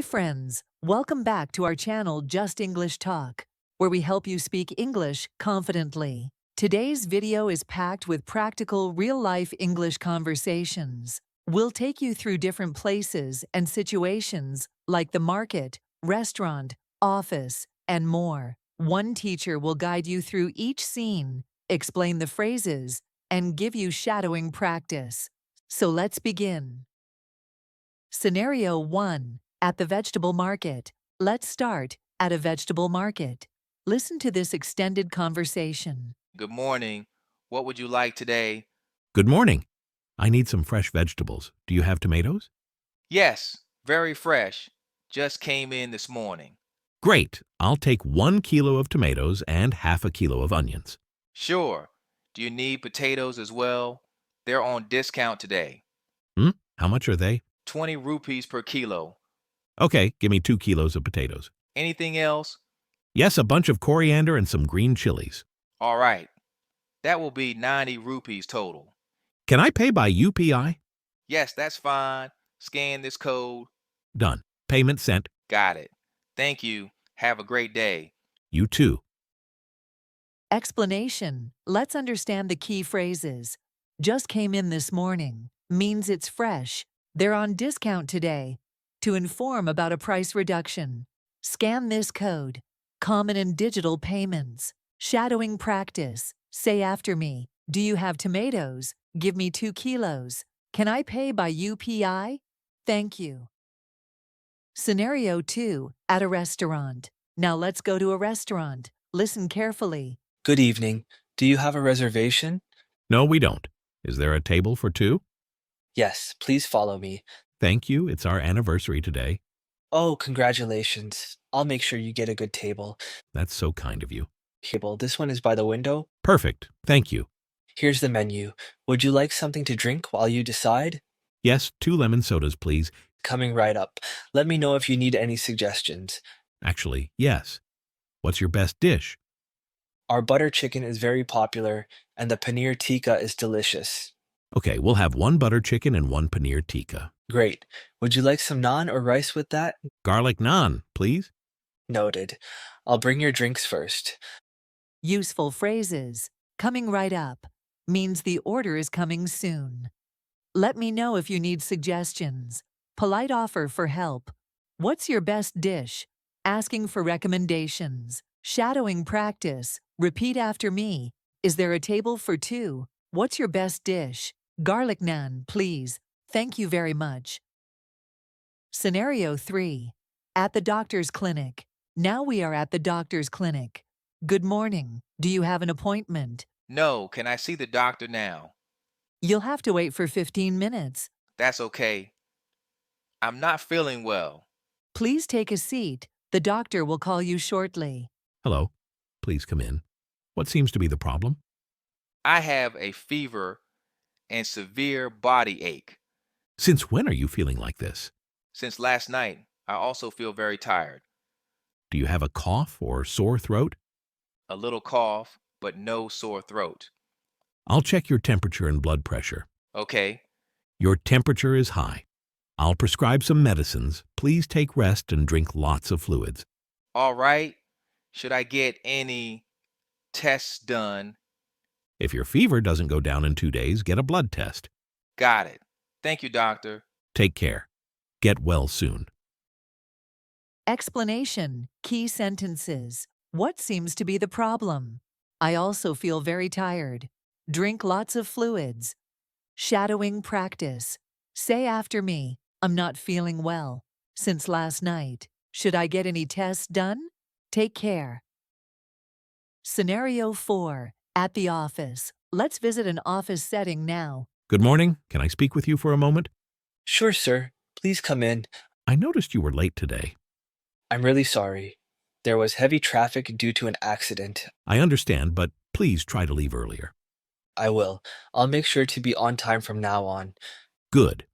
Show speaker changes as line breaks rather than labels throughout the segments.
Hi friends, welcome back to our channel Just English Talk, where we help you speak English confidently. Today's video is packed with practical, real-life English conversations. We'll take you through different places and situations like the market, restaurant, office, and more. One teacher will guide you through each scene, explain the phrases, and give you shadowing practice. So let's begin. Scenario 1. At the vegetable market. Let's start at a vegetable market. Listen to this extended conversation.
Good morning. What would you like today?
Good morning. I need some fresh vegetables. Do you have tomatoes?
Yes, very fresh. Just came in this morning.
Great. I'll take 1 kilo of tomatoes and half a kilo of onions.
Sure. Do you need potatoes as well? They're on discount today.
How much are they?
20 rupees per kilo.
Okay, give me 2 kilos of potatoes.
Anything else?
Yes, a bunch of coriander and some green chilies.
All right. That will be 90 rupees total.
Can I pay by UPI?
Yes, that's fine. Scan this code.
Done. Payment sent.
Got it. Thank you. Have a great day.
You too.
Explanation. Let's understand the key phrases. Just came in this morning means it's fresh. They're on discount today. To inform about a price reduction. Scan this code. Common and digital payments. Shadowing practice. Say after me. Do you have tomatoes? Give me 2 kilos. Can I pay by UPI? Thank you. Scenario 2. At a restaurant. Now let's go to a restaurant. Listen carefully.
Good evening. Do you have a reservation?
No, we don't. Is there a table for 2?
Yes, please follow me.
Thank you. It's our anniversary today.
Oh, congratulations. I'll make sure you get a good table.
That's so kind of you.
This one is by the window.
Perfect. Thank you.
Here's the menu. Would you like something to drink while you decide?
Yes, 2 lemon sodas, please.
Coming right up. Let me know if you need any suggestions.
Actually, yes. What's your best dish?
Our butter chicken is very popular, and the paneer tikka is delicious.
Okay, we'll have 1 butter chicken and 1 paneer tikka.
Great. Would you like some naan or rice with that?
Garlic naan, please.
Noted. I'll bring your drinks first.
Useful phrases. Coming right up means the order is coming soon. Let me know if you need suggestions. Polite offer for help. What's your best dish? Asking for recommendations. Shadowing practice. Repeat after me. Is there a table for 2? What's your best dish? Garlic naan, please. Thank you very much. Scenario 3. At the doctor's clinic. Now we are at the doctor's clinic. Good morning. Do you have an appointment?
No, can I see the doctor now?
You'll have to wait for 15 minutes.
That's okay. I'm not feeling well.
Please take a seat. The doctor will call you shortly.
Hello. Please come in. What seems to be the problem?
I have a fever and severe body ache.
Since when are you feeling like this?
Since last night, I also feel very tired.
Do you have a cough or sore throat?
A little cough, but no sore throat.
I'll check your temperature and blood pressure.
Okay.
Your temperature is high. I'll prescribe some medicines. Please take rest and drink lots of fluids.
All right. Should I get any tests done?
If your fever doesn't go down in 2 days, get a blood test.
Got it. Thank you, doctor.
Take care. Get well soon.
Explanation. Key sentences. What seems to be the problem? I also feel very tired. Drink lots of fluids. Shadowing practice. Say after me. I'm not feeling well. Since last night. Should I get any tests done? Take care. Scenario 4. At the office. Let's visit an office setting now.
Good morning. Can I speak with you for a moment?
Sure, sir. Please come in.
I noticed you were late today.
I'm really sorry. There was heavy traffic due to an accident.
I understand, but please try to leave earlier.
I will. I'll make sure to be on time from now on.
Good.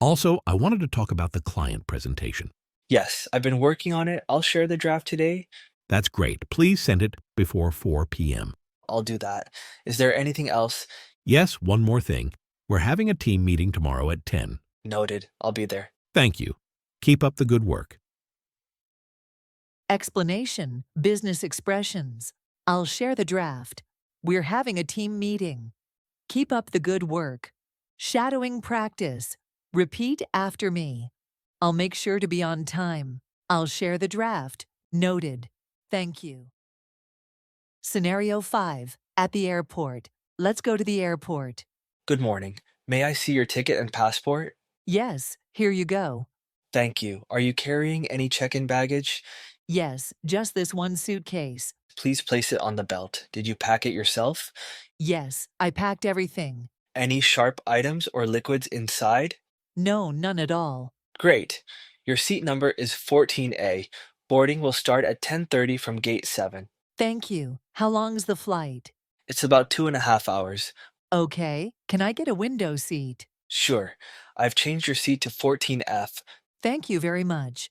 Also, I wanted to talk about the client presentation.
Yes, I've been working on it. I'll share the draft today.
That's great. Please send it before 4 p.m.
I'll do that. Is there anything else?
Yes, one more thing. We're having a team meeting tomorrow at 10.
Noted. I'll be there.
Thank you. Keep up the good work.
Explanation, business expressions. I'll share the draft. We're having a team meeting. Keep up the good work. Shadowing practice. Repeat after me. I'll make sure to be on time. I'll share the draft. Noted. Thank you. Scenario 5. At the airport. Let's go to the airport.
Good morning. May I see your ticket and passport?
Yes, here you go.
Thank you. Are you carrying any check-in baggage?
Yes, just this one suitcase.
Please place it on the belt. Did you pack it yourself?
Yes, I packed everything.
Any sharp items or liquids inside?
No, none at all.
Great. Your seat number is 14A. Boarding will start at 10:30 from gate 7.
Thank you. How long's the flight?
It's about 2.5 hours.
Okay, can I get a window seat?
Sure. I've changed your seat to 14F.
Thank you very much.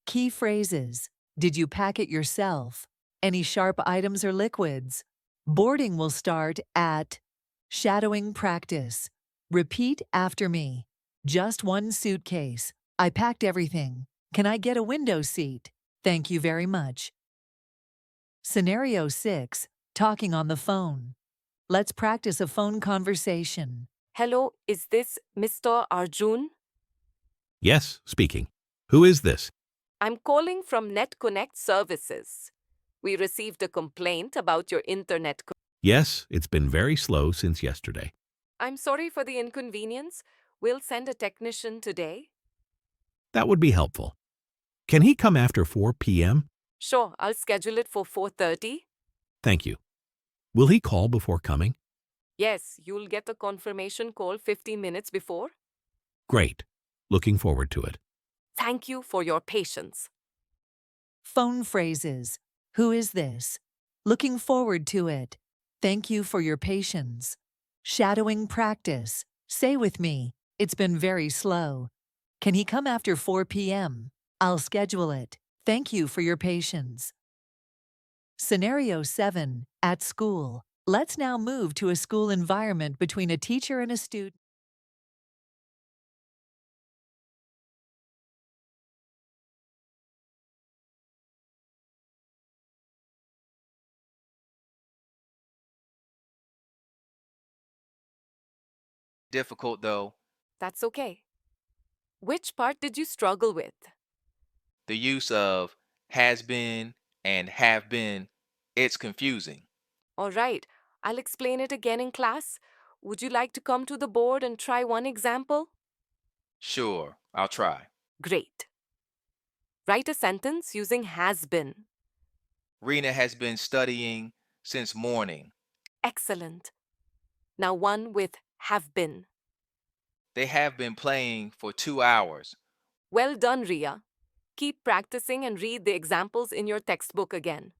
Key phrases. Did you pack it yourself? Any sharp items or liquids? Boarding will start at shadowing practice. Repeat after me. Just one suitcase. I packed everything. Can I get a window seat? Thank you very much. Scenario 6. Talking on the phone. Let's practice a phone conversation.
Hello, is this Mr. Arjun?
Yes, speaking. Who is this?
I'm calling from NetConnect Services. We received a complaint about your internet.
Yes, it's been very slow since yesterday.
I'm sorry for the inconvenience. We'll send a technician today.
That would be helpful. Can he come after 4 p.m.?
Sure, I'll schedule it for 4:30.
Thank you. Will he call before coming?
Yes, you'll get a confirmation call 15 minutes before.
Great. Looking forward to it.
Thank you for your patience.
Phone phrases. Who is this? Looking forward to it. Thank you for your patience. Shadowing practice. Say with me, it's been very slow. Can he come after 4 p.m.? I'll schedule it. Thank you for your patience. Scenario 7. At school. Let's now move to a school environment between a teacher and a student.
Difficult though.
That's okay. Which part did you struggle with?
The use of has been and have been, it's confusing.
All right, I'll explain it again in class. Would you like to come to the board and try one example?
Sure, I'll try.
Great. Write a sentence using has been.
Rena has been studying since morning.
Excellent. Now one with have been.
They have been playing for 2 hours.
Well done, Ria. Keep practicing and read the examples in your textbook again.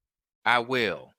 I will.